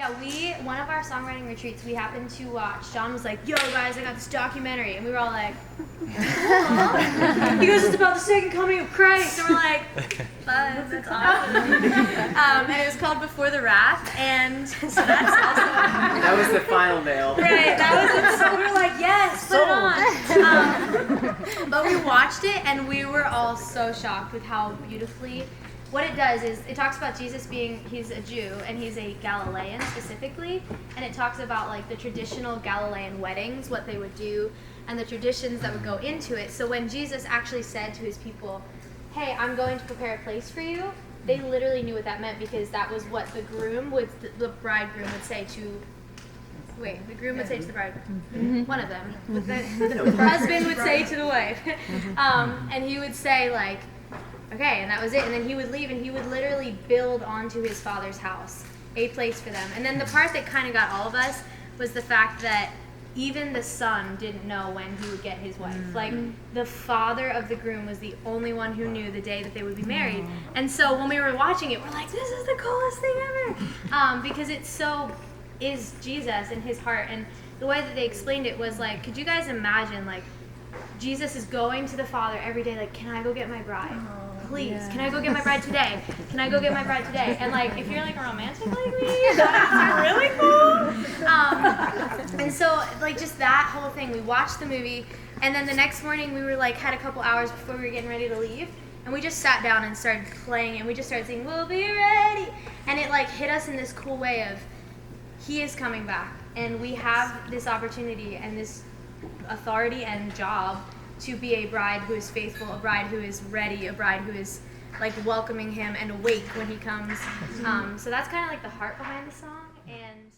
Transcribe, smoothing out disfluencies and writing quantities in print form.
One of our songwriting retreats, we happened to watch. John was like, "Yo, guys, I got this documentary," and we were all like, "He goes, it's about the second coming of Christ," and we're like, "Fun, that's awesome." And it was called Before the Wrath, and so that's also that was the final nail. Right, that was it. So we were like, "Yes, put it on." But we watched it, and we were all so shocked with how beautifully. What it does is it talks about Jesus he's a Jew and he's a Galilean specifically, and it talks about like the traditional Galilean weddings, what they would do, and the traditions that would go into it. So when Jesus actually said to his people, "Hey, I'm going to prepare a place for you," they literally knew what that meant, because that was what the bridegroom would say to. Wait, the groom would say to the bridegroom. One of them. The husband would say to the wife, and he would say like. Okay, and that was it. And then he would leave, and he would literally build onto his father's house a place for them. And then the part that kind of got all of us was the fact that even the son didn't know when he would get his wife. Like, the father of the groom was the only one who knew the day that they would be married. And so when we were watching it, we're like, this is the coolest thing ever! Because it so is Jesus in his heart. And the way that they explained it was like, could you guys imagine, like, Jesus is going to the Father every day, like, "Can I go get my bride? Please, can I go get my bride today? Can I go get my bride today?" And like, if you're like a romantic like me, that's really cool. And so like just that whole thing, we watched the movie, and then the next morning we were like had a couple hours before we were getting ready to leave, and we just sat down and started playing, and we just started singing, "We'll be ready," and it like hit us in this cool way of he is coming back, and we have this opportunity and this authority and job to be a bride who is faithful, a bride who is ready, a bride who is like welcoming him and awake when he comes. So that's kind of like the heart behind the song. And